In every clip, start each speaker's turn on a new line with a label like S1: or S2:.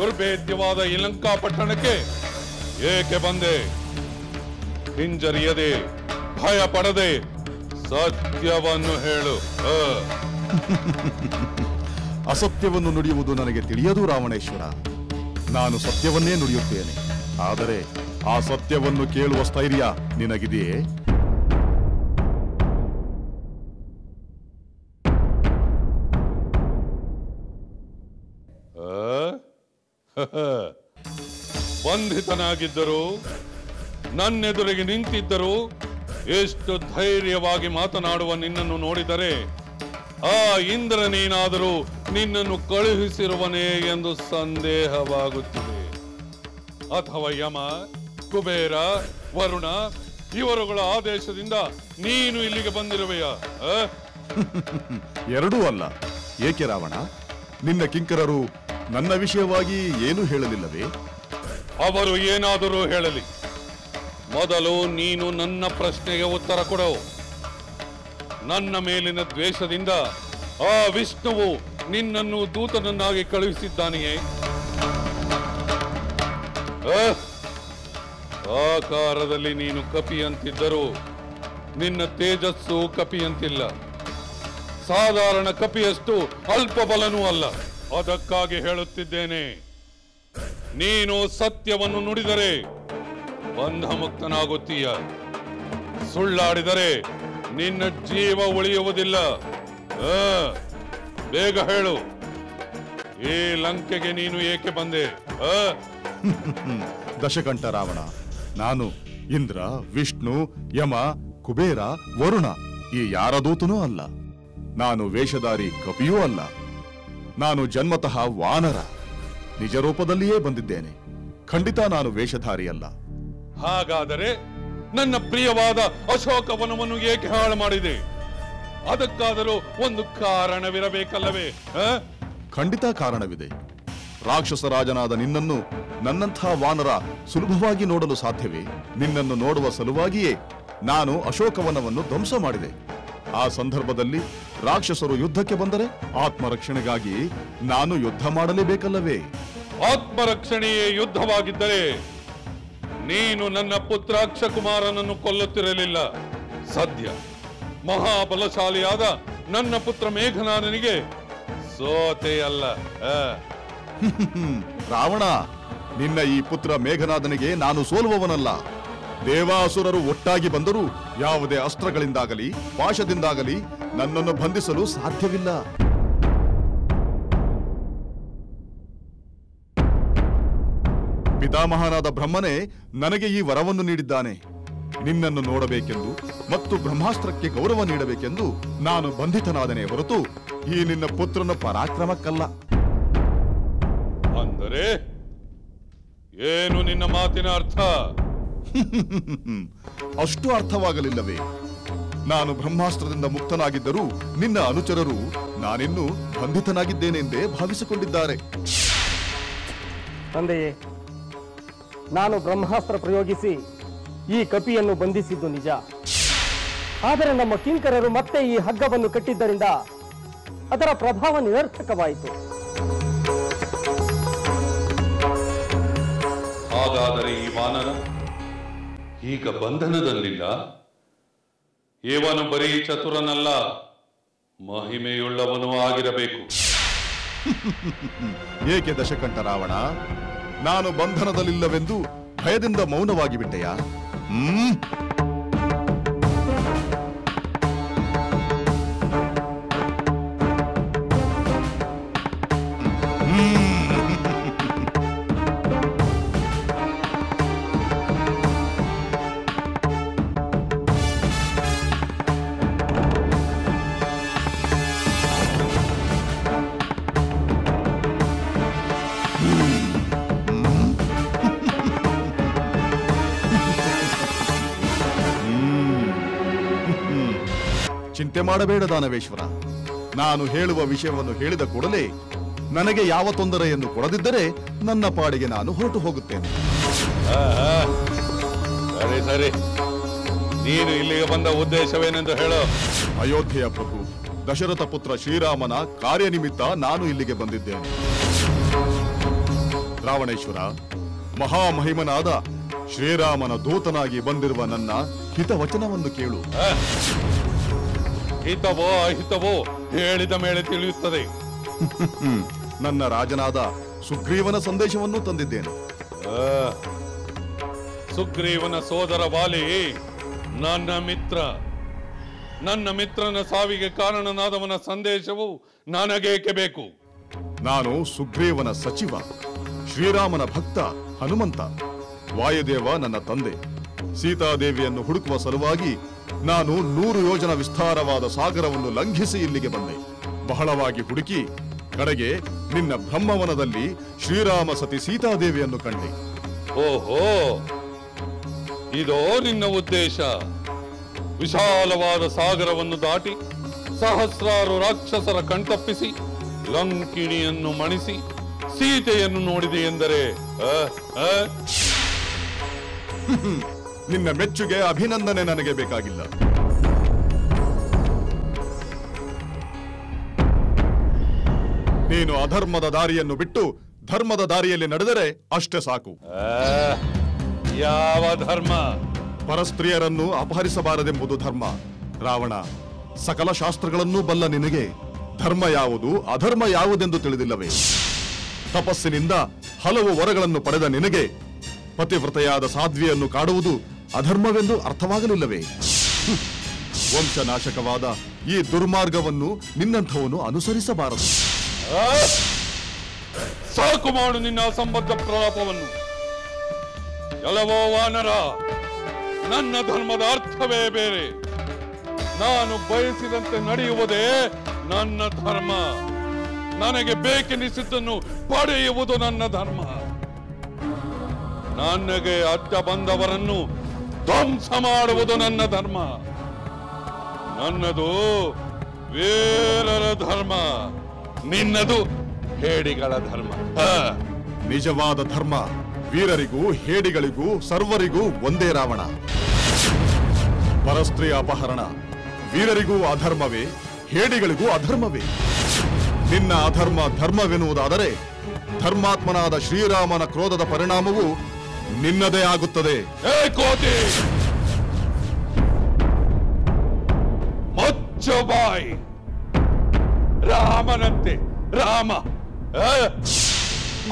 S1: ದುರ್ಭೇದ್ಯವಾದ ಈ ಲಂಕಾ ಪಟ್ಟಣಕ್ಕೆ ಏಕೆ ಬಂದೆ? ಹಿಂಜರಿಯದೆ, ಭಯ ಪಡದೆ ಸತ್ಯವನ್ನು ಹೇಳು.
S2: ಅಸತ್ಯವನ್ನು ನುಡಿಯುವುದು ನನಗೆ ತಿಳಿಯದು ರಾವಣೇಶ್ವರ. ನಾನು ಸತ್ಯವನ್ನೇ ನುಡಿಯುತ್ತೇನೆ. ಆದರೆ ಆ ಸತ್ಯವನ್ನು ಕೇಳುವ ಸ್ಥೈರ್ಯ ನಿನಗಿದೆಯೇ?
S1: ಬಂಧಿತನಾಗಿದ್ದರು, ನನ್ನೆದುರಿಗೆ ನಿಂತಿದ್ದರು, ಎಷ್ಟು ಧೈರ್ಯವಾಗಿ ಮಾತನಾಡುವ ನಿನ್ನನ್ನು ನೋಡಿದರೆ ಆ ಇಂದ್ರನೇನಾದರೂ ನಿನ್ನನ್ನು ಕಳುಹಿಸಿರುವನೇ ಎಂದು ಸಂದೇಹವಾಗುತ್ತಿದೆ. ಅಥವಾ ಯಮ, ಕುಬೇರ, ವರುಣ ಇವರುಗಳ ಆದೇಶದಿಂದ ನೀನು ಇಲ್ಲಿಗೆ ಬಂದಿರುವೆಯ?
S2: ಎರಡೂ ಅಲ್ಲ. ಏಕೆ ರಾವಣ? ನಿನ್ನ ಕಿಂಕರರು ನನ್ನ ವಿಷಯವಾಗಿ ಏನು ಹೇಳಲಿಲ್ಲವೇ?
S1: ಅವರು ಏನಾದರೂ ಹೇಳಲಿ, ಮೊದಲು ನೀನು ನನ್ನ ಪ್ರಶ್ನೆಗೆ ಉತ್ತರ ಕೊಡು. ನನ್ನ ಮೇಲಿನ ದ್ವೇಷದಿಂದ ಆ ವಿಷ್ಣುವು ನಿನ್ನನ್ನು ದೂತನನ್ನಾಗಿ ಕಳುಹಿಸಿದ್ದಾನೆಯೇ? ಆಕಾರದಲ್ಲಿ ನೀನು ಕಪಿಯಂತಿದ್ದರೂ ನಿನ್ನ ತೇಜಸ್ಸು ಕಪಿಯಂತಿಲ್ಲ. ಸಾಧಾರಣ ಕಪಿಯಷ್ಟು ಅಲ್ಪ ಬಲನೂ ಅಲ್ಲ. ಅದಕ್ಕಾಗಿ ಹೇಳುತ್ತಿದ್ದೇನೆ, ನೀನು ಸತ್ಯವನ್ನು ನುಡಿದರೆ ಬಂಧ ಮುಕ್ತನಾಗುತ್ತೀಯ. ಸುಳ್ಳಾಡಿದರೆ ನಿನ್ನ ಜೀವ ಉಳಿಯುವುದಿಲ್ಲ. ಬೇಗ ಹೇಳು, ಈ ಲಂಕೆಗೆ ನೀನು ಏಕೆ ಬಂದೆ?
S2: ದಶಕಂಠ ರಾವಣ, ನಾನು ಇಂದ್ರ, ವಿಷ್ಣು, ಯಮ, ಕುಬೇರ, ವರುಣ ಈ ಯಾರ ದೂತನೂ ಅಲ್ಲ. ನಾನು ವೇಷಧಾರಿ ಕಪಿಯೂ ಅಲ್ಲ. ನಾನು ಜನ್ಮತಃ ವಾನರ. ನಿಜ ರೂಪದಲ್ಲಿಯೇ ಬಂದಿದ್ದೇನೆ. ಖಂಡಿತ ನಾನು ವೇಷಧಾರಿ ಅಲ್ಲ.
S1: ಹಾಗಾದರೆ ನನ್ನ ಪ್ರಿಯವಾದ ಅಶೋಕವನವನ್ನು ಏಕೆ ಹಾಳು ಮಾಡಿದೆ? ಅದಕ್ಕಾದರೂ ಒಂದು ಕಾರಣವಿರಬೇಕಲ್ಲವೇ?
S2: ಖಂಡಿತ ಕಾರಣವಿದೆ. ರಾಕ್ಷಸ ರಾಜನಾದ ನಿನ್ನನ್ನು ನನ್ನಂಥ ವಾನರ ಸುಲಭವಾಗಿ ನೋಡಲು ಸಾಧ್ಯವೇ? ನಿನ್ನನ್ನು ನೋಡುವ ಸಲುವಾಗಿಯೇ ನಾನು ಅಶೋಕವನವನ್ನು ಧ್ವಂಸ ಮಾಡಿದೆ. ಆ ಸಂದರ್ಭದಲ್ಲಿ ರಾಕ್ಷಸರು ಯುದ್ಧಕ್ಕೆ ಬಂದರೆ ಆತ್ಮರಕ್ಷಣೆಗಾಗಿ ನಾನು ಯುದ್ಧ ಮಾಡಲೇಬೇಕಲ್ಲವೇ?
S1: ಆತ್ಮರಕ್ಷಣೆಯೇ ಯುದ್ಧವಾಗಿದ್ದರೆ ನೀನು ನನ್ನ ಪುತ್ರ ಅಕ್ಷಕುಮಾರನನ್ನು ಕೊಲ್ಲುತ್ತಿರಲಿಲ್ಲ. ಸದ್ಯ ಮಹಾಬಲಶಾಲಿಯಾದ ನನ್ನ ಪುತ್ರ ಮೇಘನಾದನಿಗೆ ಸೋತೆಯಲ್ಲ.
S2: ರಾವಣ, ನಿನ್ನ ಈ ಪುತ್ರ ಮೇಘನಾದನಿಗೆ ನಾನು ಸೋಲುವವನಲ್ಲ. ದೇವಾಸುರರು ಒಟ್ಟಾಗಿ ಬಂದರೂ ಯಾವುದೇ ಅಸ್ತ್ರಗಳಿಂದಾಗಲಿ ಪಾಶದಿಂದಾಗಲಿ ನನ್ನನ್ನು ಬಂಧಿಸಲು ಸಾಧ್ಯವಿಲ್ಲ. ಪಿತಾಮಹನಾದ ಬ್ರಹ್ಮನೇ ನನಗೆ ಈ ವರವನ್ನು ನೀಡಿದ್ದಾನೆ. ನಿನ್ನನ್ನು ನೋಡಬೇಕೆಂದು ಮತ್ತು ಬ್ರಹ್ಮಾಸ್ತ್ರಕ್ಕೆ ಗೌರವ ನೀಡಬೇಕೆಂದು ನಾನು ಬಂಧಿತನಾದನೇ ಹೊರತು ಈ ನಿನ್ನ ಪುತ್ರನ ಪರಾಕ್ರಮಕ್ಕಲ್ಲ.
S1: ಅಂದರೆ ಏನು ನಿನ್ನ ಮಾತಿನ ಅರ್ಥ?
S2: ಅಷ್ಟು ಅರ್ಥವಾಗಲಿಲ್ಲವೇ? ನಾನು ಬ್ರಹ್ಮಾಸ್ತ್ರದಿಂದ ಮುಕ್ತನಾಗಿದ್ದರೂ ನಿನ್ನ ಅನುಚರರು ನಾನಿನ್ನೂ ಬಂಧಿತನಾಗಿದ್ದೇನೆಂದೇ ಭಾವಿಸಿಕೊಂಡಿದ್ದಾರೆ.
S3: ತಂದೆಯೇ, ನಾನು ಬ್ರಹ್ಮಾಸ್ತ್ರ ಪ್ರಯೋಗಿಸಿ ಈ ಕಪಿಯನ್ನು ಬಂಧಿಸಿದ್ದು ನಿಜ. ಆದರೆ ನಮ್ಮ ಕಿಂಕರರು ಮತ್ತೆ ಈ ಹಗ್ಗವನ್ನು ಕಟ್ಟಿದ್ದರಿಂದ ಅದರ ಪ್ರಭಾವ ನಿರರ್ಥಕವಾಯಿತು.
S1: ಹಾಗಾದರೆ ಈ ವಾನರ ಈಗ ಬಂಧನದಲ್ಲಿಲ್ಲ. ಇವನು ಬರೀ ಚತುರನಲ್ಲ, ಮಹಿಮೆಯುಳ್ಳವನೂ ಆಗಿರಬೇಕು.
S2: ಏಕೆ ದಶಕಂಠ ರಾವಣ, ನಾನು ಬಂಧನದಲ್ಲಿಲ್ಲವೆಂದು ಭಯದಿಂದ ಮೌನವಾಗಿ ಬಿಟ್ಟೆಯಾ? ಚಿಂತೆ ಮಾಡಬೇಡ ದಾನವೇಶ್ವರ. ನಾನು ಹೇಳುವ ವಿಷಯವನ್ನು ಹೇಳಿದ ಕೂಡಲೇ ನನಗೆ ಯಾವ ತೊಂದರೆಯನ್ನು ಕೊಡದಿದ್ದರೆ ನನ್ನ ಪಾಡಿಗೆ ನಾನು ಹೊರಟು ಹೋಗುತ್ತೇನೆ.
S1: ಸರಿ ಸರಿ, ನೀನು ಇಲ್ಲಿಗೆ ಬಂದ ಉದ್ದೇಶವೇನೆಂದು ಹೇಳು.
S2: ಅಯೋಧ್ಯೆಯ ಪ್ರಭು ದಶರಥ ಪುತ್ರ ಶ್ರೀರಾಮನ ಕಾರ್ಯನಿಮಿತ್ತ ನಾನು ಇಲ್ಲಿಗೆ ಬಂದಿದ್ದೇನೆ. ರಾವಣೇಶ್ವರ, ಮಹಾಮಹಿಮನಾದ ಶ್ರೀರಾಮನ ದೂತನಾಗಿ ಬಂದಿರುವ ನನ್ನ ಹಿತವಚನವನ್ನು ಕೇಳು.
S1: ಹಿತವೋ ಅಹಿತವೋ ಹೇಳಿದ ಮೇಲೆ ತಿಳಿಯುತ್ತದೆ.
S2: ನನ್ನ ರಾಜನಾದ ಸುಗ್ರೀವನ ಸಂದೇಶವನ್ನು ತಂದಿದ್ದೇನೆ.
S1: ಸುಗ್ರೀವನ ಸೋದರ ವಾಲಿ ನನ್ನ ಮಿತ್ರ. ನನ್ನ ಮಿತ್ರನ ಸಾವಿಗೆ ಕಾರಣನಾದವನ ಸಂದೇಶವು ನನಗೇಕೆ ಬೇಕು?
S2: ನಾನು ಸುಗ್ರೀವನ ಸಚಿವ, ಶ್ರೀರಾಮನ ಭಕ್ತ ಹನುಮಂತ. ವಾಯುದೇವ ನನ್ನ ತಂದೆ. ಸೀತಾದೇವಿಯನ್ನು ಹುಡುಕುವ ಸಲುವಾಗಿ ನಾನು 100 ಯೋಜನ ವಿಸ್ತಾರವಾದ ಸಾಗರವನ್ನು ಲಂಘಿಸಿ ಇಲ್ಲಿಗೆ ಬಂದೆ. ಬಹಳವಾಗಿ ಹುಡುಕಿ ಕಡೆಗೆ ನಿನ್ನ ಬ್ರಹ್ಮವನದಲ್ಲಿ ಶ್ರೀರಾಮ ಸತಿ ಸೀತಾದೇವಿಯನ್ನು ಕಂಡೆ.
S1: ಓಹೋ, ಇದೋ ನಿನ್ನ ಉದ್ದೇಶ. ವಿಶಾಲವಾದ ಸಾಗರವನ್ನು ದಾಟಿ ಸಹಸ್ರಾರು ರಾಕ್ಷಸರ ಕಣ್ತಪ್ಪಿಸಿ ಲಂಕಿಣಿಯನ್ನು ಮಣಿಸಿ ಸೀತೆಯನ್ನು ನೋಡಿದೆ ಎಂದರೆ
S2: ನಿನ್ನ ಮೆಚ್ಚುಗೆ ಅಭಿನಂದನೆ ನನಗೆ ಬೇಕಾಗಿಲ್ಲ. ನೀನು ಅಧರ್ಮದ ದಾರಿಯನ್ನು ಬಿಟ್ಟು ಧರ್ಮದ ದಾರಿಯಲ್ಲಿ ನಡೆದರೆ ಅಷ್ಟೇ ಸಾಕು.
S1: ಯಾವ ಧರ್ಮ?
S2: ಪರಸ್ತ್ರೀಯರನ್ನು ಅಪಹರಿಸಬಾರದೆಂಬುದು ಧರ್ಮ. ರಾವಣ, ಸಕಲ ಶಾಸ್ತ್ರಗಳನ್ನೂ ಬಲ್ಲ ನಿನಗೆ ಧರ್ಮ ಯಾವುದು ಅಧರ್ಮ ಯಾವುದೆಂದು ತಿಳಿದಿಲ್ಲವೇ? ತಪಸ್ಸಿನಿಂದ ಹಲವು ವರಗಳನ್ನು ಪಡೆದ ನಿನಗೆ ಪತಿವ್ರತೆಯಾದ ಸಾಧ್ವಿಯನ್ನು ಕಾಡುವುದು ಅಧರ್ಮವೆಂದು ಅರ್ಥವಾಗಲಿಲ್ಲವೇ? ವಂಶನಾಶಕವಾದ ಈ ದುರ್ಮಾರ್ಗವನ್ನು ನಿನ್ನಂಥವನು ಅನುಸರಿಸಬಾರದು.
S1: ಸಾಕು ಮಾಡು ನಿನ್ನ ಅಸಂಬದ್ಧ ಪ್ರಲಾಪವನ್ನು. ಎಲ್ಲವೋ ವಾನರ, ನನ್ನ ಧರ್ಮದ ಅರ್ಥವೇ ಬೇರೆ. ನಾನು ಬಯಸಿದಂತೆ ನಡೆಯುವುದೇ ನನ್ನ ಧರ್ಮ. ನನಗೆ ಬೇಕೆನಿಸಿದ್ದನ್ನು ಪಡೆಯುವುದು ನನ್ನ ಧರ್ಮ. ನನಗೆ ಅಡ್ಡ ಬಂದವರನ್ನು ಧ್ವಂಸ ಮಾಡುವುದು ನನ್ನ ಧರ್ಮ. ನನ್ನದು ವೀರರ ಧರ್ಮ, ನಿನ್ನದು ಹೇಡಿಗಳ ಧರ್ಮ.
S2: ನಿಜವಾದ ಧರ್ಮ ವೀರರಿಗೂ ಹೇಡಿಗಳಿಗೂ ಸರ್ವರಿಗೂ ಒಂದೇ ರಾವಣ. ಪರಸ್ತ್ರೀಯ ಅಪಹರಣ ವೀರರಿಗೂ ಅಧರ್ಮವೇ, ಹೇಡಿಗಳಿಗೂ ಅಧರ್ಮವೇ. ನಿನ್ನ ಅಧರ್ಮ ಧರ್ಮವೆನ್ನುವುದಾದರೆ ಧರ್ಮಾತ್ಮನಾದ ಶ್ರೀರಾಮನ ಕ್ರೋಧದ ಪರಿಣಾಮವು ನಿನ್ನದೇ ಆಗುತ್ತದೆ.
S1: ಕೋತಿ, ಮೊಚ್ಚಬಾಯಿ. ರಾಮನಂತೆ ರಾಮ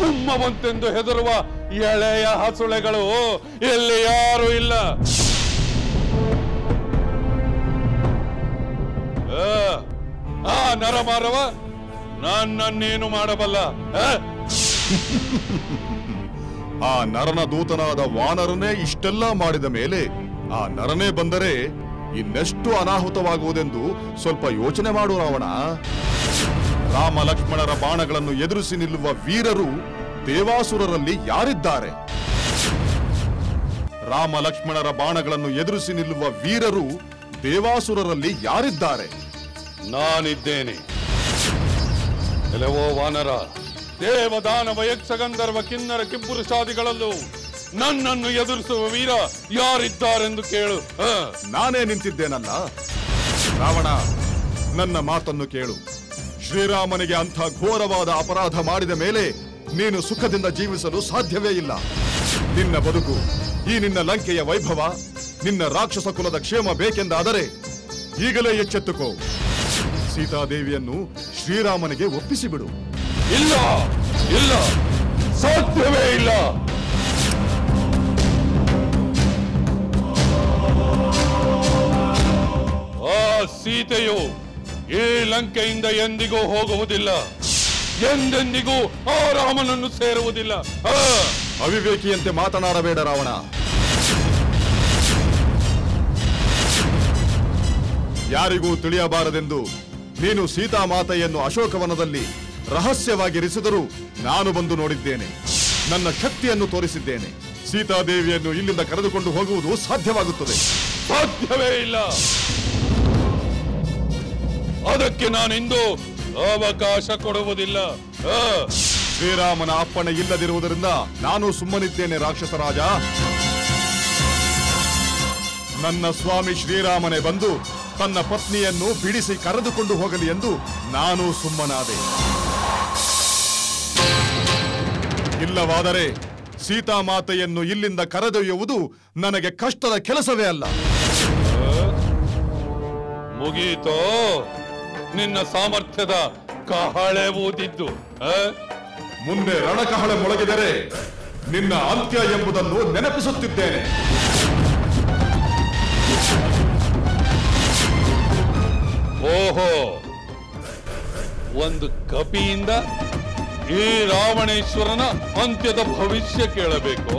S1: ಗುಮ್ಮವಂತೆಂದು ಹೆದರುವ ಎಳೆಯ ಹಸುಳೆಗಳು ಇಲ್ಲಿ ಯಾರು ಇಲ್ಲ. ಆ ನರಮಾರವ ನನ್ನನ್ನೇನು ಮಾಡಬಲ್ಲ?
S2: ಆ ನರನ ದೂತನಾದ ವಾನರನೇ ಇಷ್ಟೆಲ್ಲ ಮಾಡಿದ ಮೇಲೆ ಆ ನರನೇ ಬಂದರೆ ಇನ್ನೆಷ್ಟು ಅನಾಹುತವಾಗುವುದೆಂದು ಸ್ವಲ್ಪ ಯೋಚನೆ ಮಾಡು ರಾವಣ. ರಾಮ ಲಕ್ಷ್ಮಣರ ಬಾಣಗಳನ್ನು ಎದುರಿಸಿ ನಿಲ್ಲುವ ವೀರರು ದೇವಾಸುರರಲ್ಲಿ ಯಾರಿದ್ದಾರೆ? ರಾಮ ಲಕ್ಷ್ಮಣರ ಬಾಣಗಳನ್ನು ಎದುರಿಸಿ ನಿಲ್ಲುವ ವೀರರು ದೇವಾಸುರರಲ್ಲಿ ಯಾರಿದ್ದಾರೆ?
S1: ನಾನಿದ್ದೇನೆ. ಎಲ್ಲವೋ ವಾನರ, ದೇವದಾನವ ಯಕ್ಷಗಂಧರ್ವ ಕಿನ್ನರ ಕಿಂಪುರುಷಾದಿಗಳಲ್ಲೂ ನನ್ನನ್ನು ಎದುರಿಸುವ ವೀರ ಯಾರಿದ್ದಾರೆಂದು ಕೇಳು.
S2: ನಾನೇ ನಿಂತಿದ್ದೇನಲ್ಲ. ರಾವಣ, ನನ್ನ ಮಾತನ್ನು ಕೇಳು. ಶ್ರೀರಾಮನಿಗೆ ಅಂಥ ಘೋರವಾದ ಅಪರಾಧ ಮಾಡಿದ ಮೇಲೆ ನೀನು ಸುಖದಿಂದ ಜೀವಿಸಲು ಸಾಧ್ಯವೇ ಇಲ್ಲ. ನಿನ್ನ ಬದುಕು, ಈ ನಿನ್ನ ಲಂಕೆಯ ವೈಭವ, ನಿನ್ನ ರಾಕ್ಷಸ ಕುಲದ ಕ್ಷೇಮ ಬೇಕೆಂದಾದರೆ ಈಗಲೇ ಎಚ್ಚೆತ್ತುಕೋ. ಸೀತಾದೇವಿಯನ್ನು ಶ್ರೀರಾಮನಿಗೆ ಒಪ್ಪಿಸಿಬಿಡು.
S1: ಇಲ್ಲ, ಇಲ್ಲ, ಸಾಧ್ಯವೇ ಇಲ್ಲ. ಆ ಸೀತೆಯು ಈ ಲಂಕೆಯಿಂದ ಎಂದಿಗೂ ಹೋಗುವುದಿಲ್ಲ, ಎಂದೆಂದಿಗೂ ಆ ರಾಮನನ್ನು ಸೇರುವುದಿಲ್ಲ.
S2: ಅವಿವೇಕಿಯಂತೆ ಮಾತನಾಡಬೇಡ ರಾವಣ. ಯಾರಿಗೂ ತಿಳಿಯಬಾರದೆಂದು ನೀನು ಸೀತಾಮಾತೆಯನ್ನು ಅಶೋಕವನದಲ್ಲಿ ರಹಸ್ಯವಾಗಿರಿಸಿದರೂ ನಾನು ಬಂದು ನೋಡಿದ್ದೇನೆ. ನನ್ನ ಶಕ್ತಿಯನ್ನು ತೋರಿಸಿದ್ದೇನೆ. ಸೀತಾದೇವಿಯನ್ನು ಇಲ್ಲಿಂದ ಕರೆದುಕೊಂಡು ಹೋಗುವುದು ಸಾಧ್ಯವಾಗುತ್ತದೆ.
S1: ಸಾಧ್ಯವೇ ಇಲ್ಲ. ಅದಕ್ಕೆ ನಾನಿಂದು ಅವಕಾಶ ಕೊಡುವುದಿಲ್ಲ.
S2: ಶ್ರೀರಾಮನ ಅಪ್ಪಣೆ ಇಲ್ಲದಿರುವುದರಿಂದ ನಾನು ಸುಮ್ಮನಿದ್ದೇನೆ ರಾಕ್ಷಸ ರಾಜ. ನನ್ನ ಸ್ವಾಮಿ ಶ್ರೀರಾಮನೇ ಬಂದು ತನ್ನ ಪತ್ನಿಯನ್ನು ಬಿಡಿಸಿ ಕರೆದುಕೊಂಡು ಹೋಗಲಿ ಎಂದು ನಾನು ಸುಮ್ಮನಾದೆ. ಇಲ್ಲವಾದರೆ ಸೀತಾಮಾತೆಯನ್ನು ಇಲ್ಲಿಂದ ಕರೆದೊಯ್ಯುವುದು ನನಗೆ ಕಷ್ಟದ ಕೆಲಸವೇ ಅಲ್ಲ.
S1: ಮುಗೀತೋ ನಿನ್ನ ಸಾಮರ್ಥ್ಯದ ಕಹಳೆ ಊದಿದ್ದು.
S2: ಮುಂದೆ ರಣಕಹಳೆ ಮೊಳಗಿದರೆ ನಿನ್ನ ಅಂತ್ಯ ಎಂಬುದನ್ನು ನೆನಪಿಸುತ್ತಿದ್ದೇನೆ.
S1: ಓಹೋ, ಒಂದು ಕಪಿಯಿಂದ ಈ ರಾವಣೇಶ್ವರನ ಅಂತ್ಯದ ಭವಿಷ್ಯ ಕೇಳಬೇಕು.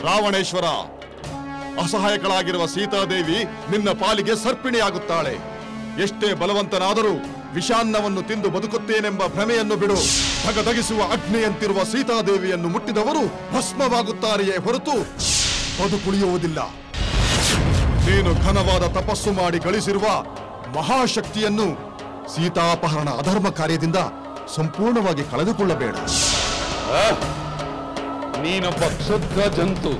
S2: ರಾವಣೇಶ್ವರ, ಅಸಹಾಯಕಳಾಗಿರುವ ಸೀತಾದೇವಿ ನಿನ್ನ ಪಾಲಿಗೆ ಸರ್ಪಿಣಿಯಾಗುತ್ತಾಳೆ. ಎಷ್ಟೇ ಬಲವಂತನಾದರೂ ವಿಷಾನ್ನವನ್ನು ತಿಂದು ಬದುಕುತ್ತೇನೆಂಬ ಭ್ರಮೆಯನ್ನು ಬಿಡು. ಧಗಧಗಿಸುವ ಅಗ್ನಿಯಂತಿರುವ ಸೀತಾದೇವಿಯನ್ನು ಮುಟ್ಟಿದವರು ಭಸ್ಮವಾಗುತ್ತಾರೆಯೇ ಹೊರತು ಬದುಕುಳಿಯುವುದಿಲ್ಲ. ನೀನು ಘನವಾದ ತಪಸ್ಸು ಮಾಡಿ ಗಳಿಸಿರುವ ಮಹಾಶಕ್ತಿಯನ್ನು ಸೀತಾಪಹರಣ ಅಧರ್ಮ ಕಾರ್ಯದಿಂದ ಸಂಪೂರ್ಣವಾಗಿ ಕಳೆದುಕೊಳ್ಳಬೇಡ.
S1: ನೀನೊಬ್ಬ ಕ್ಷುದ್ರ ಜಂತು.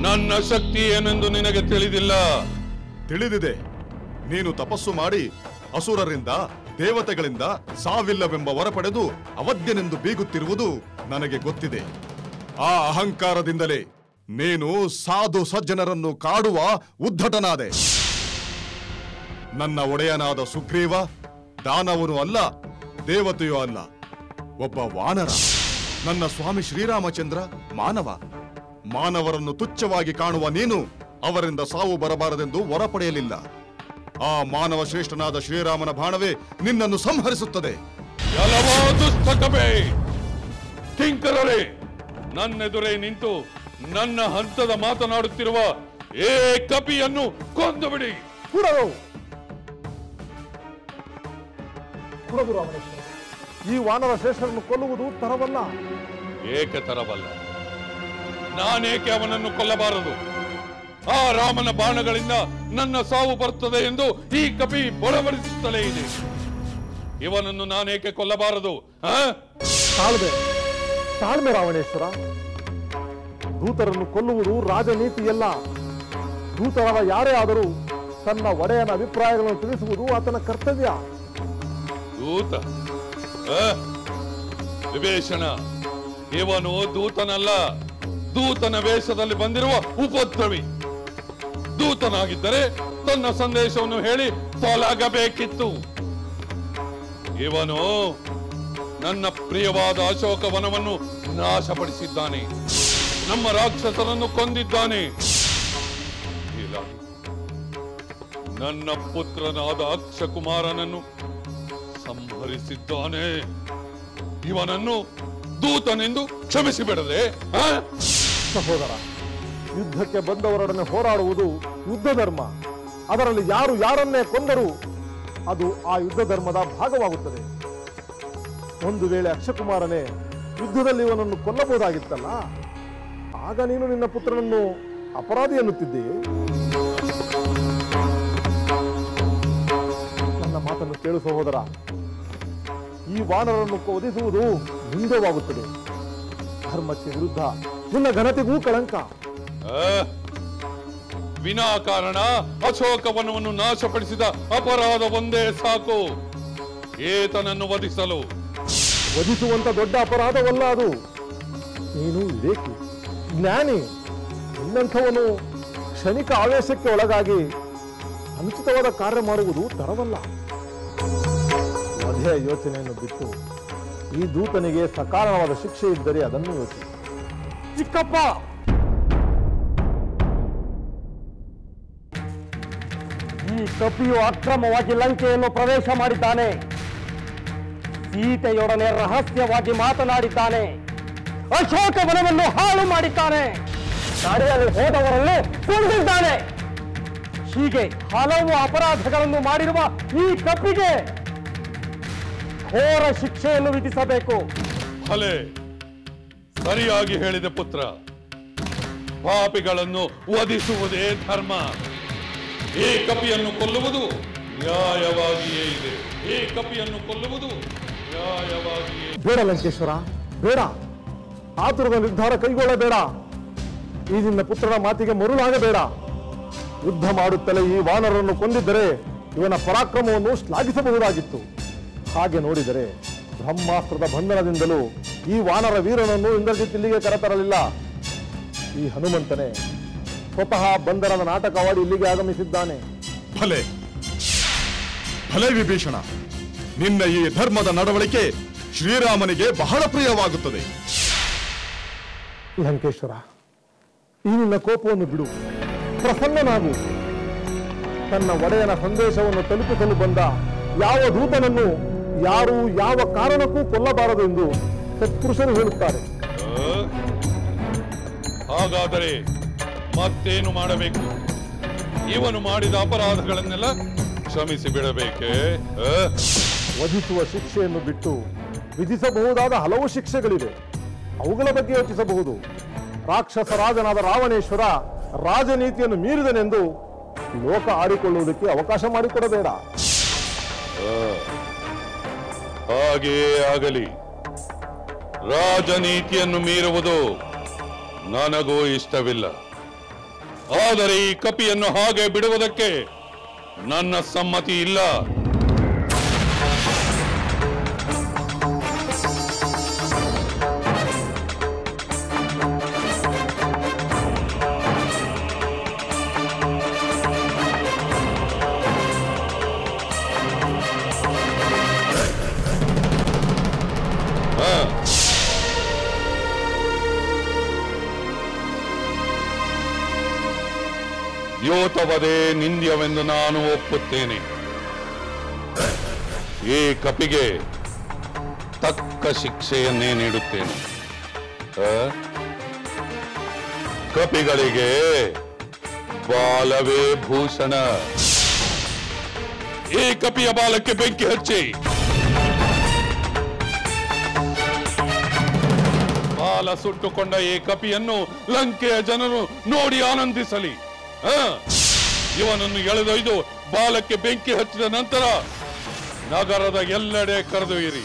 S1: ನನ್ನ ಶಕ್ತಿ ಏನೆಂದು ನಿನಗೆ ತಿಳಿದಿಲ್ಲ.
S2: ತಿಳಿದಿದೆ. ನೀನು ತಪಸ್ಸು ಮಾಡಿ ಅಸುರರಿಂದ ದೇವತೆಗಳಿಂದ ಸಾವಿಲ್ಲವೆಂಬ ವರ ಪಡೆದು ಅವಧ್ಯನೆಂದು ಬೀಗುತ್ತಿರುವುದು ನನಗೆ ಗೊತ್ತಿದೆ. ಆ ಅಹಂಕಾರದಿಂದಲೇ ನೀನು ಸಾಧು ಸಜ್ಜನರನ್ನು ಕಾಡುವ ಉದ್ಧಟನಾದೆ. ನನ್ನ ಒಡೆಯನಾದ ಸುಗ್ರೀವ ದಾನವನು ಅಲ್ಲ, ದೇವತೆಯೂ ಅಲ್ಲ, ಒಬ್ಬ ವಾನರ. ನನ್ನ ಸ್ವಾಮಿ ಶ್ರೀರಾಮಚಂದ್ರ ಮಾನವ. ಮಾನವರನ್ನು ತುಚ್ಛವಾಗಿ ಕಾಣುವ ನೀನು ಅವರಿಂದ ಸಾವು ಬರಬಾರದೆಂದು ವರ ಪಡೆಯಲಿಲ್ಲ. ಆ ಮಾನವ ಶ್ರೇಷ್ಠನಾದ ಶ್ರೀರಾಮನ ಬಾಣವೇ ನಿನ್ನನ್ನು ಸಂಹರಿಸುತ್ತದೆ.
S1: ಕಿಂಕರರೇ, ನನ್ನೆದುರೇ ನಿಂತು ನನ್ನ ಹಂತದ ಮಾತನಾಡುತ್ತಿರುವ ಏ ಕಪಿಯನ್ನು ಕೊಂದು ಬಿಡಿ.
S4: ಈ ವಾನರ ಶ್ರೇಷ್ಠರನ್ನು ಕೊಲ್ಲುವುದು ತರವಲ್ಲ.
S1: ಏಕೆ ತರವಲ್ಲ? ನಾನೇಕೆ ಅವನನ್ನು ಕೊಲ್ಲಬಾರದು? ಆ ರಾಮನ ಬಾಣಗಳಿಂದ ನನ್ನ ಸಾವು ಬರುತ್ತದೆ ಎಂದು ಈ ಕಪಿ ಬಡಬಡಿಸುತ್ತಲೇ ಇದೆ. ಇವನನ್ನು ನಾನೇಕೆ ಕೊಲ್ಲಬಾರದು?
S4: ತಾಳ್ಮೆ ರಾವಣೇಶ್ವರ. ದೂತರನ್ನು ಕೊಲ್ಲುವುದು ರಾಜನೀತಿಯಲ್ಲ. ದೂತರಾದ ಯಾರೇ ಆದರೂ ತನ್ನ ಒಡೆಯನ ಅಭಿಪ್ರಾಯಗಳನ್ನು ತಿಳಿಸುವುದು ಆತನ ಕರ್ತವ್ಯ.
S1: ದೂತ ವಿಭೀಷಣ, ಇವನು ದೂತನಲ್ಲ, ದೂತನ ವೇಷದಲ್ಲಿ ಬಂದಿರುವ ಉಪದ್ರವಿ. ದೂತನಾಗಿದ್ದರೆ ತನ್ನ ಸಂದೇಶವನ್ನು ಹೇಳಿ ತೊಲಗಬೇಕಿತ್ತು. ಇವನು ನನ್ನ ಪ್ರಿಯವಾದ ಅಶೋಕವನವನ್ನು ನಾಶಪಡಿಸಿದ್ದಾನೆ, ನಮ್ಮ ರಾಕ್ಷಸರನ್ನು ಕೊಂದಿದ್ದಾನೆ. ನನ್ನ ಪುತ್ರನಾದ ಅಕ್ಷಕುಮಾರನನ್ನು ಸಂಹರಿಸಿದ್ದಾನೆ. ಇವನನ್ನು ದೂತನೆಂದು ಕ್ಷಮಿಸಿಬಿಡದೆ?
S4: ಸಹೋದರ, ಯುದ್ಧಕ್ಕೆ ಬಂದವರೊಡನೆ ಹೋರಾಡುವುದು ಯುದ್ಧ ಧರ್ಮ. ಅದರಲ್ಲಿ ಯಾರು ಯಾರನ್ನೇ ಕೊಂದರೂ ಅದು ಆ ಯುದ್ಧ ಧರ್ಮದ ಭಾಗವಾಗುತ್ತದೆ. ಒಂದು ವೇಳೆ ಅಕ್ಷಕುಮಾರನೇ ಯುದ್ಧದಲ್ಲಿ ಇವನನ್ನು ಕೊಲ್ಲಬಹುದಾಗಿತ್ತಲ್ಲ, ಆಗ ನೀನು ನಿನ್ನ ಪುತ್ರನನ್ನು ಅಪರಾಧಿ ಎನ್ನುತ್ತಿದ್ದೀಯೇ? ನನ್ನ ಮಾತನ್ನು ಕೇಳು ಸಹೋದರ. ಈ ವಾನರನ್ನು ವಧಿಸುವುದು ನಿಂದವಾಗುತ್ತದೆ. ಧರ್ಮಕ್ಕೆ ವಿರುದ್ಧ, ನಿನ್ನ ಘನತೆಗೂ ಕಳಂಕ.
S1: ವಿನಾಕಾರಣ ಅಶೋಕವನವನ್ನು ನಾಶಪಡಿಸಿದ ಅಪರಾಧ ಒಂದೇ ಸಾಕು ಏತನನ್ನು ವಧಿಸಲು.
S4: ವಧಿಸುವಂತ ದೊಡ್ಡ ಅಪರಾಧವಲ್ಲ ಅದು. ನೀನು ವಿವೇಕಿ, ಜ್ಞಾನಿ. ನಿನ್ನಂಥವನು ಕ್ಷಣಿಕ ಆವೇಶಕ್ಕೆ ಒಳಗಾಗಿ ಅನುಚಿತವಾದ ಕಾರ್ಯ ಮಾಡುವುದು ತರವಲ್ಲ. ವಧೆಯ ಯೋಚನೆಯನ್ನು ಬಿಟ್ಟು ಈ ದೂತನಿಗೆ ಸಕಾರಣವಾದ ಶಿಕ್ಷೆ ಇದ್ದರೆ ಅದನ್ನು ಯೋಚಿಸಿ.
S3: ಚಿಕ್ಕಪ್ಪ, ಈ ಕಪಿಯು ಅಕ್ರಮವಾಗಿ ಲಂಕೆಯನ್ನು ಪ್ರವೇಶ ಮಾಡಿದ್ದಾನೆ. ಸೀತೆಯೊಡನೆ ರಹಸ್ಯವಾಗಿ ಮಾತನಾಡಿದ್ದಾನೆ. ಅಶೋಕವನವನ್ನು ಹಾಳು ಮಾಡಿದ್ದಾನೆ. ನಡೆಯಲು ಹೋದವರನ್ನು ಕೊಂದಿದ್ದಾನೆ. ಹೀಗೆ ಹಲವು ಅಪರಾಧಗಳನ್ನು ಮಾಡಿರುವ ಈ ಕಪಿಗೆ ಘೋರ ಶಿಕ್ಷೆಯನ್ನು ವಿಧಿಸಬೇಕು.
S1: ಭಲೆ, ಸರಿಯಾಗಿ ಹೇಳಿದ ಪುತ್ರ. ಪಾಪಿಗಳನ್ನು ವಧಿಸುವುದೇ ಧರ್ಮ. ಈ ಕಪಿಯನ್ನು ಕೊಲ್ಲುವುದು ನ್ಯಾಯವಾಗಿಯೇ ಇದೆ. ಈ ಕಪಿಯನ್ನು ಕೊಲ್ಲುವುದು ನ್ಯಾಯವಾಗಿಯೇ.
S4: ಬೇಡ ಲಂಕೇಶ್ವರ, ಬೇಡ. ಆತುರದ ನಿರ್ಧಾರ ಕೈಗೊಳ್ಳಬೇಡ. ಈ ನಿನ್ನ ಪುತ್ರನ ಮಾತಿಗೆ ಮರುಳಾಗಬೇಡ. ಯುದ್ಧ ಮಾಡುತ್ತಲೇ ಈ ವಾನರನ್ನು ಕೊಂದಿದ್ದರೆ ಇವನ ಪರಾಕ್ರಮವನ್ನು ಶ್ಲಾಘಿಸಬಹುದಾಗಿತ್ತು. ಹಾಗೆ ನೋಡಿದರೆ ಬ್ರಹ್ಮಾಸ್ತ್ರದ ಬಂಧನದಿಂದಲೂ ಈ ವಾನರ ವೀರನನ್ನು ಇಂದ್ರಜಿತ್ ಇಲ್ಲಿಗೆ ಕರೆತರಲಿಲ್ಲ. ಈ ಹನುಮಂತನೇ ಸ್ವತಃ ಬಂಧನದ ನಾಟಕವಾಡಿ ಇಲ್ಲಿಗೆ ಆಗಮಿಸಿದ್ದಾನೆ.
S2: ಭಲೆ ಭಲೆ ವಿಭೀಷಣ, ನಿನ್ನ ಈ ಧರ್ಮದ ನಡವಳಿಕೆ ಶ್ರೀರಾಮನಿಗೆ ಬಹಳ ಪ್ರಿಯವಾಗುತ್ತದೆ.
S4: ಲಂಕೇಶ್ವರ, ಈ ನಿನ್ನ ಕೋಪವನ್ನು ಬಿಡು, ಪ್ರಸನ್ನನಾಗು. ತನ್ನ ಒಡೆಯನ ಸಂದೇಶವನ್ನು ತಲುಪಿಸಲು ಬಂದ ಯಾವ ದೂತನನ್ನು ಯಾರು ಯಾವ ಕಾರಣಕ್ಕೂ ಕೊಲ್ಲಬಾರದು ಎಂದು ಸತ್ಪುರುಷರು ಹೇಳುತ್ತಾರೆ.
S1: ಹಾಗಾದರೆ ಮತ್ತೇನು ಮಾಡಬೇಕು? ಇವನು ಮಾಡಿದ ಅಪರಾಧಗಳನ್ನೆಲ್ಲ ಕ್ಷಮಿಸಿ ಬಿಡಬೇಕೇ?
S4: ವಧಿಸುವ ಶಿಕ್ಷೆಯನ್ನು ಬಿಟ್ಟು ವಿಧಿಸಬಹುದಾದ ಹಲವು ಶಿಕ್ಷೆಗಳಿವೆ. ಅವುಗಳ ಬಗ್ಗೆ ಯೋಚಿಸಬಹುದು. ರಾಕ್ಷಸ ರಾಜನಾದ ರಾವಣೇಶ್ವರ ರಾಜನೀತಿಯನ್ನು ಮೀರಿದನೆಂದು ಲೋಕ ಆಡಿಕೊಳ್ಳುವುದಕ್ಕೆ ಅವಕಾಶ ಮಾಡಿಕೊಡಬೇಡ.
S1: ಹಾಗೆಯೇ ಆಗಲಿ. ರಾಜನೀತಿಯನ್ನು ಮೀರುವುದು ನನಗೂ ಇಷ್ಟವಿಲ್ಲ. ಆದರೆ ಈ ಕಪಿಯನ್ನು ಹಾಗೆ ಬಿಡುವುದಕ್ಕೆ ನನ್ನ ಸಮ್ಮತಿ ಇಲ್ಲ. ಯೋತವದೇ ನಿಂದ್ಯವೆಂದು ನಾನು ಒಪ್ಪುತ್ತೇನೆ. ಈ ಕಪಿಗೆ ತಕ್ಕ ಶಿಕ್ಷೆಯನ್ನೇ ನೀಡುತ್ತೇನೆ. ಕಪಿಗಳಿಗೆ ಬಾಲವೇ ಭೂಷಣ. ಈ ಕಪಿಯ ಬಾಲಕ್ಕೆ ಬೆಂಕಿ ಹಚ್ಚಿ ಬಾಲ ಸುಟ್ಟುಕೊಂಡ ಈ ಕಪಿಯನ್ನು ಲಂಕೆಯ ಜನರು ನೋಡಿ ಆನಂದಿಸಲಿ. ಇವನನ್ನು ಎಳೆದೊಯ್ದು ಬಾಲಕ್ಕೆ ಬೆಂಕಿ ಹಚ್ಚಿದ ನಂತರ ನಗರದ ಎಲ್ಲೆಡೆ ಕರೆದೊಯ್ಯಿರಿ.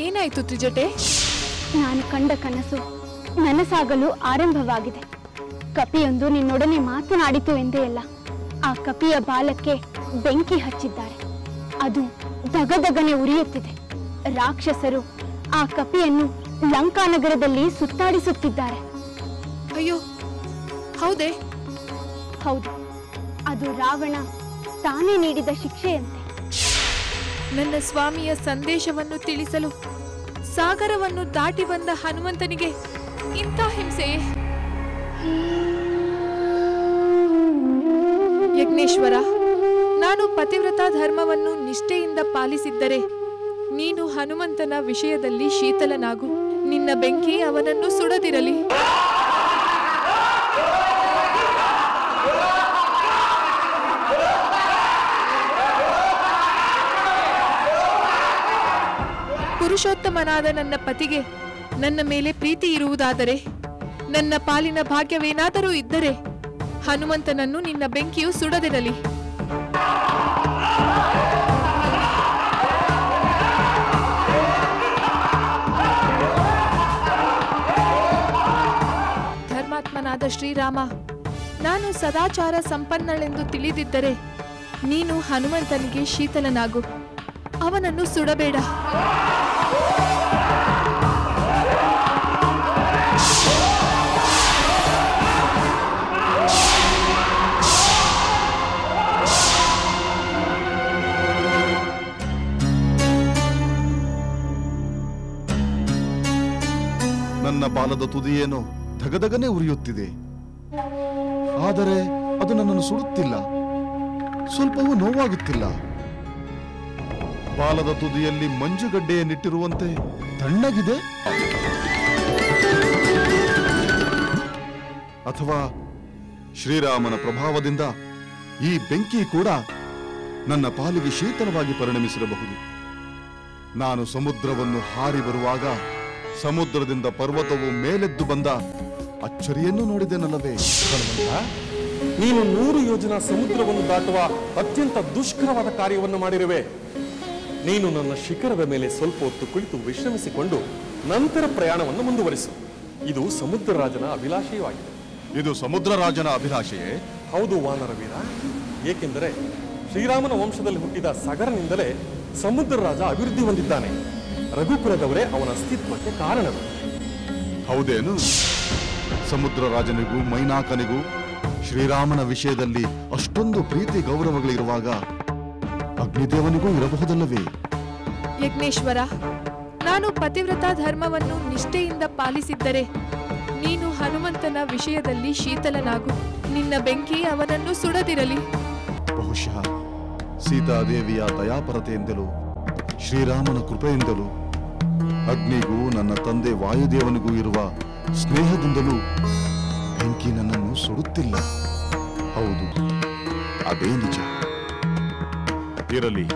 S5: ಏನಾಯ್ತು ತ್ರಿಜಟೆ?
S6: ನಾನು ಕಂಡ ಕನಸು ನನಸಾಗಲು ಆರಂಭವಾಗಿದೆ. ಕಪಿಯೊಂದು ನಿನ್ನೊಡನೆ ಮಾತನಾಡಿತು ಎಂದೇ ಅಲ್ಲ, ಆ ಕಪಿಯ ಬಾಲಕ್ಕೆ ಬೆಂಕಿ ಹಚ್ಚಿದ್ದಾರೆ. ಅದು ದಗದಗನೆ ಉರಿಯುತ್ತಿದೆ. ರಾಕ್ಷಸರು ಆ ಕಪಿಯನ್ನು ಲಂಕಾನಗರದಲ್ಲಿ ಸುತ್ತಾಡಿಸುತ್ತಿದ್ದಾರೆ.
S5: ಅಯ್ಯೋ, ಹೌದೇ?
S6: ಹೌದು, ಅದು ರಾವಣ ತಾನೇ ನೀಡಿದ ಶಿಕ್ಷೆಯಂತೆ.
S5: ನನ್ನ ಸ್ವಾಮಿಯ ಸಂದೇಶವನ್ನು ತಿಳಿಸಲು ಸಾಗರವನ್ನು ದಾಟಿ ಬಂದ ಹನುಮಂತನಿಗೆ ಇಂಥ ಹಿಂಸೆಯೇ? ಯಜ್ಞೇಶ್ವರ, ನಾನು ಪತಿವ್ರತ ಧರ್ಮವನ್ನು ನಿಷ್ಠೆಯಿಂದ ಪಾಲಿಸಿದ್ದರೆ ನೀನು ಹನುಮಂತನ ವಿಷಯದಲ್ಲಿ ಶೀತಲನಾಗು. ನಿನ್ನ ಬೆಂಕಿ ಅವನನ್ನು ಸುಡದಿರಲಿ. ಪುರುಷೋತ್ತಮನಾದ ನನ್ನ ಪತಿಗೆ ನನ್ನ ಮೇಲೆ ಪ್ರೀತಿ ಇರುವುದಾದರೆ, ನನ್ನ ಪಾಲಿನ ಭಾಗ್ಯವೇನಾದರೂ ಇದ್ದರೆ ಹನುಮಂತನನ್ನು ನಿನ್ನ ಬೆಂಕಿಯು ಸುಡದಿರಲಿ. ಪುರುಷೋತ್ತಮನಾದ ಶ್ರೀರಾಮ, ನಾನು ಸದಾಚಾರ ಸಂಪನ್ನಳೆಂದು ತಿಳಿದಿದ್ದರೆ ನೀನು ಹನುಮಂತನಿಗೆ ಶೀತಲನಾಗು, ಅವನನ್ನು ಸುಡಬೇಡ.
S2: ನನ್ನ ಬಾಲದ ತುದಿಯೇನೋ ಧಗಧಗನೆ ಉರಿಯುತ್ತಿದೆ, ಆದರೆ ಅದು ನನ್ನನ್ನು ಸುಡುತ್ತಿಲ್ಲ, ಸ್ವಲ್ಪವೂ ನೋವಾಗುತ್ತಿಲ್ಲ. ಬಾಲದ ತುದಿಯಲ್ಲಿ ಮಂಜುಗಡ್ಡೆಯನ್ನಿಟ್ಟಿರುವಂತೆ ತಣ್ಣಗಿದೆ, ಅಥವಾ ಶ್ರೀರಾಮನ ಪ್ರಭಾವದಿಂದ ಈ ಬೆಂಕಿ ಕೂಡ ನನ್ನ ಪಾಲಿಗೆ ಶೀತಲವಾಗಿ ಪರಿಣಮಿಸಿರಬಹುದು. ನಾನು ಸಮುದ್ರವನ್ನು ಹಾರಿ ಬರುವಾಗ ಸಮುದ್ರದಿಂದ ಪರ್ವತವು ಮೇಲೆದ್ದು ಬಂದ ಅಚ್ಚರಿಯನ್ನು ನೋಡಿದೆನಲ್ಲವೇ?
S4: ನೀನು 100 ಯೋಜನ ಸಮುದ್ರವನ್ನು ದಾಟುವ ಅತ್ಯಂತ ದುಷ್ಕರವಾದ ಕಾರ್ಯವನ್ನು ಮಾಡಿರುವೆ. ನೀನು ನನ್ನ ಶಿಖರದ ಮೇಲೆ ಸ್ವಲ್ಪ ಹೊತ್ತು ಕುಳಿತು ವಿಶ್ರಮಿಸಿಕೊಂಡು ನಂತರ ಪ್ರಯಾಣವನ್ನು ಮುಂದುವರಿಸು. ಇದು ಸಮುದ್ರ ರಾಜನ ಅಭಿಲಾಷೆಯೂ
S2: ಇದು ಸಮುದ್ರ ರಾಜನ ಅಭಿಲಾಷೆಯೇ?
S4: ಹೌದು ವಾನರ ವೀರ, ಏಕೆಂದರೆ ಶ್ರೀರಾಮನ ವಂಶದಲ್ಲಿ ಹುಟ್ಟಿದ ಸಗರನಿಂದಲೇ ಸಮುದ್ರ ರಾಜ ಅಭಿವೃದ್ಧಿ ಹೊಂದಿದ್ದಾನೆ. ರಘುಕುಲದವರೇ ಅವನ ಅಸ್ತಿತ್ವಕ್ಕೆ ಕಾರಣವೇ.
S2: ಹೌದೇನು? ಸಮುದ್ರ ರಾಜನಿಗೂ ಮೈನಾಕನಿಗೂ ಶ್ರೀರಾಮನ ವಿಷಯದಲ್ಲಿ ಅಷ್ಟೊಂದು ಪ್ರೀತಿ ಗೌರವಗಳಿರುವಾಗ ಅಗ್ನಿದೇವನಿಗೂ ಇರಬಹುದಲ್ಲವೇ?
S5: ಯಜ್ಞೇಶ್ವರ, ನಾನು ಪತಿವ್ರತ ಧರ್ಮವನ್ನು ನಿಷ್ಠೆಯಿಂದ ಪಾಲಿಸಿದ್ದರೆ ನೀನು ಹನುಮಂತನ ವಿಷಯದಲ್ಲಿ ಶೀತಲನಾಗು, ನಿನ್ನ ಬೆಂಕಿ ಅವನನ್ನು ಸುಡದಿರಲಿ.
S2: ಬಹುಶಃ ಸೀತಾದೇವಿಯ ದಯಾಪರತೆಯಿಂದಲೂ ಶ್ರೀರಾಮನ ಕೃಪೆಯಿಂದಲೂ ಅಗ್ನಿಗೂ ನನ್ನ ತಂದೆ ವಾಯುದೇವನಿಗೂ ಇರುವ ಸ್ನೇಹದಿಂದಲೂ ಬೆಂಕಿ ನನ್ನನ್ನು ಸುಡುತ್ತಿಲ್ಲ. ಹೌದು, ಅದೇ ನಿಜ. ಇರಲಿ,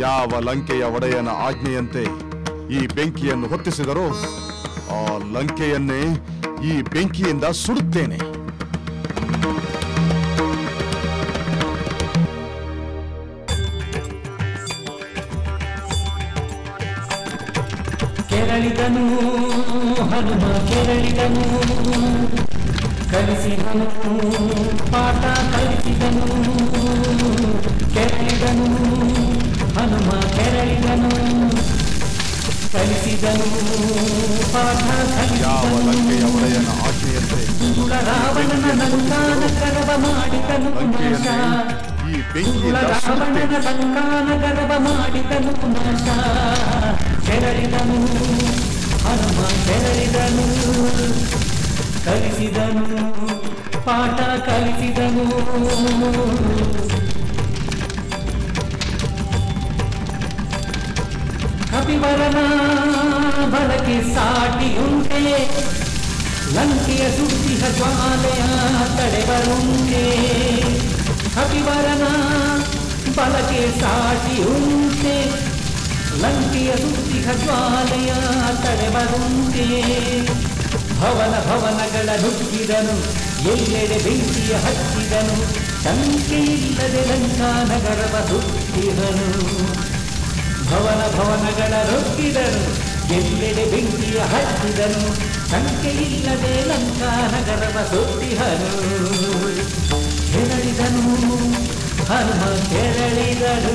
S2: ಯಾವ ಲಂಕೆಯ ಒಡೆಯನ ಆಜ್ಞೆಯಂತೆ ಈ ಬೆಂಕಿಯನ್ನು ಹೊತ್ತಿಸಿದರೋ ಆ ಲಂಕೆಯನ್ನೇ ಈ ಬೆಂಕಿಯಿಂದ ಸುಡುತ್ತೇನೆ.
S7: ಕೆರಳಿದನು ಹನುಮ ಕೆರಳಿದನು, ಕಲಿಸಿದನು ಪಾಠ ಕಲಿಸಿದನು. ಕೆರಳಿದನು ಹನುಮ ಕೆರಳಿದನು, ಕಲಿಸಿದನು ಪಾಠ
S2: ಯಾವ ಲಂಕೆಯ ಒಡೆಯನ ಆಜ್ಞೆಯಂತೆ
S7: ರಾವಣನ ಲಂಕಾನ ಗರ್ವ ಮಾಡಿದನು ನಾಶ.
S2: ಈ ಬೆಂಕಿಯಿಂದ
S7: ರಾವಣನ ಲಂಕಾನ ಗರ್ವ ಮಾಡಿದನು ನಾಶ. ಕೆರಳಿದನು ಹನುಮ ಕೆರಳಿದನು, ಕಲಿಸಿದನು ಪಾಠ ಕಲಿಸಿದನು. ಕಪಿವರನ ಬಲಕ್ಕೆ ಸಾಟಿಯುಂಟೆ, ಲಂಕೆಯ ಸುದ್ದಿಹ ಜ್ವಾಲೆಯ ತಡೆಬರುಂಟೆ. ಕಪಿವರನ ಬಲಕ್ಕೆ ಸಾಟಿಯುಂಟೆ, ಲಂಕೆಯ ಸುದ್ದಿಹ ಜ್ವಾಲೆಯ ತಡೆಬರುಂಟೆ. ಭವನ ಭವನಗಳ ನುಗ್ಗಿದನು, ಎಲ್ಲೆಡೆ ಬೆಂಕಿಯ ಹಚ್ಚಿದನು. ಶಂಕೆಯಿಲ್ಲದೆ ಲಂಕಾ ನಗರವ ಸುತ್ತಿದನು. ಭವನ ಭವನಗಳ ನುಗ್ಗಿದನು, ಎಲ್ಲೆಡೆ ಬೆಂಕಿಯ ಹಚ್ಚಿದನು. ಶಂಕೆಯಿಲ್ಲದೆ ಲಂಕಾ ನಗರವ ಸುತ್ತಿದನು. ಕೆರಳಿದನು ಹನುಮ ಕೆರಳಿದನು,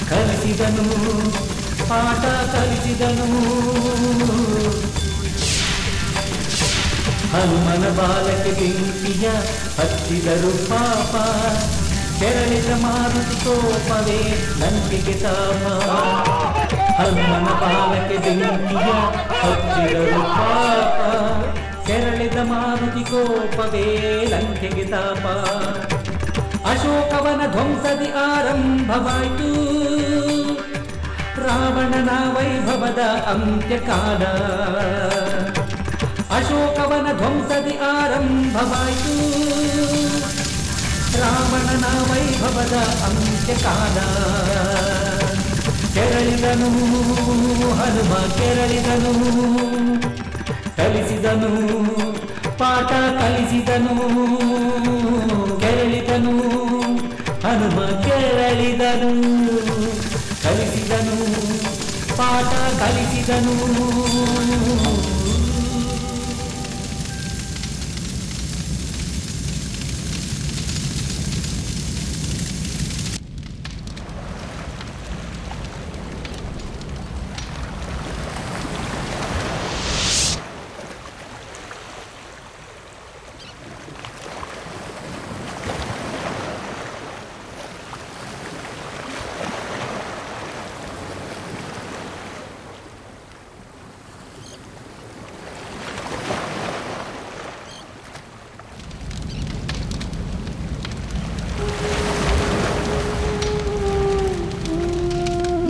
S7: ಕಲಿಸಿದನು ಪಾಠ ಕಲಿಸಿದನು. ಹನುಮನ ಬಾಲಕ್ಕೆ ಬೆಂಕಿಯ ಹಚ್ಚಿದರು ಪಾಪ, ಕೆರಳಿದ ಮಾರುತಿ ಕೋಪವೇ ಲಂಕೆಗೆ ತಾಪ. ಹನುಮನ ಬಾಲಕ್ಕೆ ಬೆಂಕಿಯ ಹಚ್ಚಿದರು ಪಾಪ, ಕೆರಳಿದ ಮಾರುತಿ ಕೋಪವೇ ಲಂಕೆಗೆ ತಾಪ. ಅಶೋಕವನ ಧ್ವಂಸದಿ ಆರಂಭವಾಯಿತು, ರಾವಣನ ವೈಭವದ ಅಂತ್ಯಕಾಲ. ಅಶೋಕವನ ಧ್ವಂಸದಿ ಆರಂಭವಾಯಿತು, ರಾವಣನ ವೈಭವದ ಅಂತ್ಯಕಾಲ. ಕೆರಳಿದನು ಹನುಮ ಕೆರಳಿದನು, ಕಲಿಸಿದನು ಪಾಠ ಕಲಿಸಿದನು. ಕೆರಳಿದನು ಹನುಮ ಕೆರಳಿದನು, ಕಲಿಸಿದನು ಪಾಠ ಕಲಿಸಿದನು.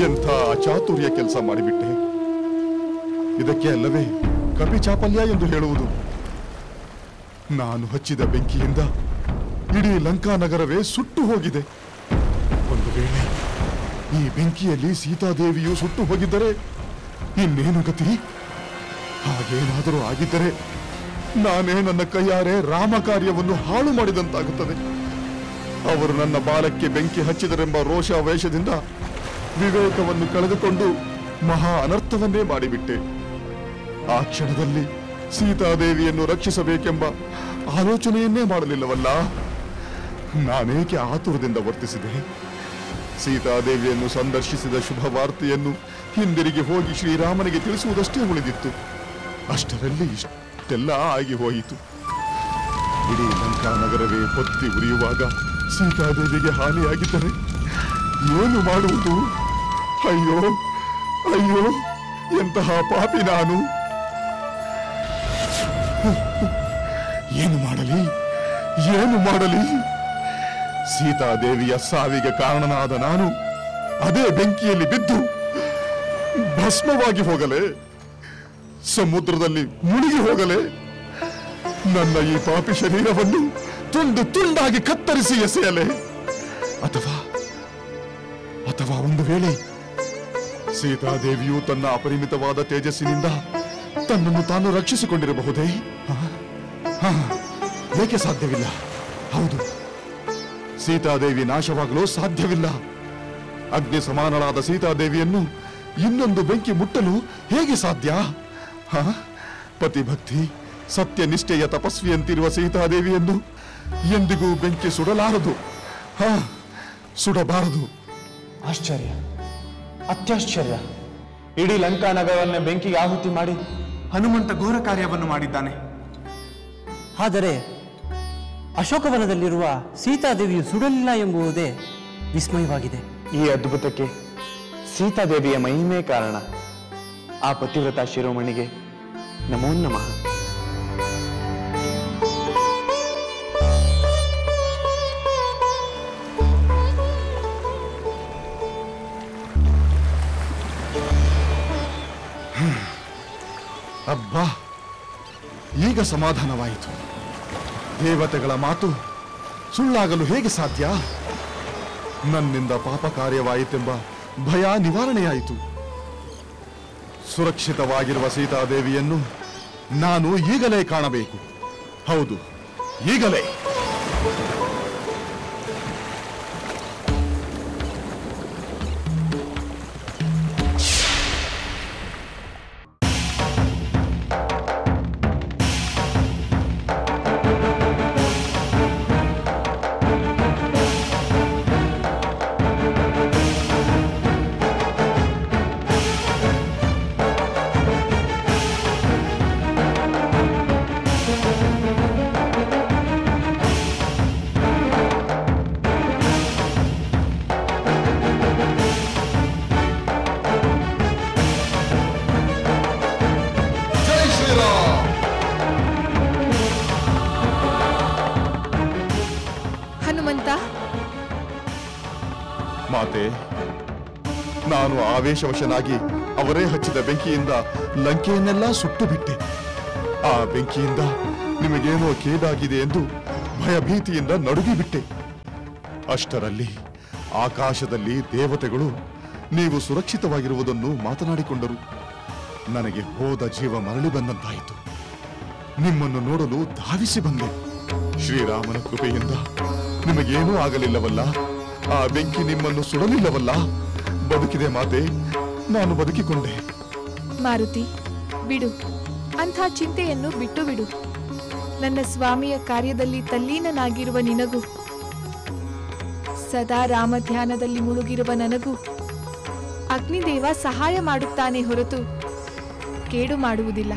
S2: ಎಂಥ ಅಚಾತುರ್ಯ ಕೆಲಸ ಮಾಡಿಬಿಟ್ಟೆ. ಇದಕ್ಕೆ ಅಲ್ಲವೇ ಕಪಿ ಚಾಪಲ್ಯ ಎಂದು ಹೇಳುವುದು. ನಾನು ಹಚ್ಚಿದ ಬೆಂಕಿಯಿಂದ ಇಡೀ ಲಂಕಾನಗರವೇ ಸುಟ್ಟು ಹೋಗಿದೆ. ಒಂದು ವೇಳೆ ಈ ಬೆಂಕಿಯಲ್ಲಿ ಸೀತಾದೇವಿಯು ಸುಟ್ಟು ಹೋಗಿದ್ದರೆ ಇನ್ನೇನು ಗತಿ? ಹಾಗೇನಾದರೂ ಆಗಿದ್ದರೆ ನಾನೇ ನನ್ನ ಕೈಯಾರೆ ರಾಮ ಕಾರ್ಯವನ್ನು ಹಾಳು ಮಾಡಿದಂತಾಗುತ್ತದೆ. ಅವರು ನನ್ನ ಬಾಲಕ್ಕೆ ಬೆಂಕಿ ಹಚ್ಚಿದರೆಂಬ ರೋಷಾವೇಶದಿಂದ ವಿವೇಕವನ್ನು ಕಳೆದುಕೊಂಡು ಮಹಾ ಅನರ್ಥವನ್ನೇ ಮಾಡಿಬಿಟ್ಟೆ. ಆ ಕ್ಷಣದಲ್ಲಿ ಸೀತಾದೇವಿಯನ್ನು ರಕ್ಷಿಸಬೇಕೆಂಬ ಆಲೋಚನೆಯನ್ನೇ ಮಾಡಲಿಲ್ಲವಲ್ಲ. ನಾನೇಕೆ ಆತುರದಿಂದ ವರ್ತಿಸಿದೆ? ಸೀತಾದೇವಿಯನ್ನು ಸಂದರ್ಶಿಸಿದ ಶುಭ ವಾರ್ತೆಯನ್ನು ಹಿಂದಿರುಗಿ ಹೋಗಿ ಶ್ರೀರಾಮನಿಗೆ ತಿಳಿಸುವುದಷ್ಟೇ ಉಳಿದಿತ್ತು. ಅಷ್ಟರಲ್ಲಿ ಇಷ್ಟೆಲ್ಲ ಆಗಿ ಹೋಯಿತು. ಇಡೀ ಲಂಕಾನಗರವೇ ಹೊತ್ತಿ ಉರಿಯುವಾಗ ಸೀತಾದೇವಿಗೆ ಹಾನಿಯಾಗಿದ್ದರೆ ಏನು ಮಾಡುವುದು? ಅಯ್ಯೋ ಅಯ್ಯೋ, ಎಂತಹ ಪಾಪಿ ನಾನು! ಏನು ಮಾಡಲಿ, ಏನು ಮಾಡಲಿ? ಸೀತಾದೇವಿಯ ಸಾವಿಗೆ ಕಾರಣನಾದ ನಾನು ಅದೇ ಬೆಂಕಿಯಲ್ಲಿ ಬಿದ್ದು ಭಸ್ಮವಾಗಿ ಹೋಗಲೇ? ಸಮುದ್ರದಲ್ಲಿ ಮುಳುಗಿ ಹೋಗಲೇ? ನನ್ನ ಈ ಪಾಪಿ ಶರೀರವನ್ನು ತುಂಡು ತುಂಡಾಗಿ ಕತ್ತರಿಸಿ ಎಸೆಯಲೇ? ಅಥವಾ ಒಂದು ವೇಳೆ ಸೀತಾದೇವಿಯು ತನ್ನ ಅಪರಿಮಿತವಾದ ತೇಜಸ್ಸಿನಿಂದ ತನ್ನನ್ನು ತಾನು ರಕ್ಷಿಸಿಕೊಂಡಿರಬಹುದೇ? ಏಕೆ ಸಾಧ್ಯವಿಲ್ಲ? ಹೌದು, ಸೀತಾದೇವಿ ನಾಶವಾಗಲು ಸಾಧ್ಯವಿಲ್ಲ. ಅಗ್ನಿ ಸಮಾನಳಾದ ಸೀತಾದೇವಿಯನ್ನು ಇನ್ನೊಂದು ಬೆಂಕಿ ಮುಟ್ಟಲು ಹೇಗೆ ಸಾಧ್ಯ? ಪತಿಭಕ್ತಿ ಸತ್ಯನಿಷ್ಠೆಯ ತಪಸ್ವಿಯಂತಿರುವ ಸೀತಾದೇವಿಯನ್ನು ಎಂದಿಗೂ ಬೆಂಕಿ ಸುಡಲಾರದು, ಸುಡಬಾರದು.
S8: ಆಶ್ಚರ್ಯ, ಅತ್ಯಾಶ್ಚರ್ಯ! ಇಡೀ ಲಂಕಾನಗರವನ್ನೇ ಬೆಂಕಿಗೆ ಆಹುತಿ ಮಾಡಿ ಹನುಮಂತ ಘೋರ ಕಾರ್ಯವನ್ನು ಮಾಡಿದ್ದಾನೆ.
S9: ಆದರೆ ಅಶೋಕವನದಲ್ಲಿರುವ ಸೀತಾದೇವಿಯು ಸುಡಲಿಲ್ಲ ಎಂಬುದೇ ವಿಸ್ಮಯವಾಗಿದೆ.
S8: ಈ ಅದ್ಭುತಕ್ಕೆ ಸೀತಾದೇವಿಯ ಮಹಿಮೆ ಕಾರಣ. ಆ ಪತಿವ್ರತ ಶಿರೋಮಣಿಗೆ ನಮೋ ನಮಃ.
S2: ಅಬ್ಬಾ, ಈಗ ಸಮಾಧಾನವಾಯಿತು. ದೇವತೆಗಳ ಮಾತು ಸುಳ್ಳಾಗಲು ಹೇಗೆ ಸಾಧ್ಯ? ನನ್ನಿಂದ ಪಾಪ ಕಾರ್ಯವಾಯಿತೆಂಬ ಭಯ ನಿವಾರಣೆಯಾಯಿತು. ಸುರಕ್ಷಿತವಾಗಿರುವ ಸೀತಾದೇವಿಯನ್ನು ನಾನು ಈಗಲೇ ಕಾಣಬೇಕು. ಹೌದು, ಈಗಲೇ. ಮಾತೆ, ನಾನು ಆವೇಶವಶನಾಗಿ ಅವರೇ ಹಚ್ಚಿದ ಬೆಂಕಿಯಿಂದ ಲಂಕೆಯನ್ನೆಲ್ಲ ಸುಟ್ಟು ಬಿಟ್ಟೆ. ಆ ಬೆಂಕಿಯಿಂದ ನಿಮಗೇನೋ ಕೇಡಾಗಿದೆ ಎಂದು ಭಯಭೀತಿಯಿಂದ ನಡುಗಿಬಿಟ್ಟೆ. ಅಷ್ಟರಲ್ಲಿ ಆಕಾಶದಲ್ಲಿ ದೇವತೆಗಳು ನೀವು ಸುರಕ್ಷಿತವಾಗಿರುವುದನ್ನು ಮಾತನಾಡಿಕೊಂಡರು. ನನಗೆ ಹೋದ ಜೀವ ಮರಳಿ ಬಂದಂತಾಯಿತು. ನಿಮ್ಮನ್ನು ನೋಡಲು ಧಾವಿಸಿ ಬಂದೆ. ಶ್ರೀರಾಮನ ಕೃಪೆಯಿಂದ ನಿಮಗೇನೂ ಆಗಲಿಲ್ಲವಲ್ಲ? ಆ ಬೆಂಕಿ ನಿಮ್ಮನ್ನು ಸುಡಲಿಲ್ಲವಲ್ಲ? ಬದುಕಿದೆ ಮಾತೆ, ನಾನು ಬದುಕಿಕೊಂಡೆ.
S5: ಮಾರುತಿ, ಬಿಡು, ಅಂಥ ಚಿಂತೆಯನ್ನು ಬಿಟ್ಟು ಬಿಡು. ನನ್ನ ಸ್ವಾಮಿಯ ಕಾರ್ಯದಲ್ಲಿ ತಲ್ಲೀನನಾಗಿರುವ ನಿನಗೂ, ಸದಾ ರಾಮ ಧ್ಯಾನದಲ್ಲಿ ಮುಳುಗಿರುವ ನನಗೂ ಅಗ್ನಿದೇವ ಸಹಾಯ ಮಾಡುತ್ತಾನೆ ಹೊರತು ಕೇಡು ಮಾಡುವುದಿಲ್ಲ.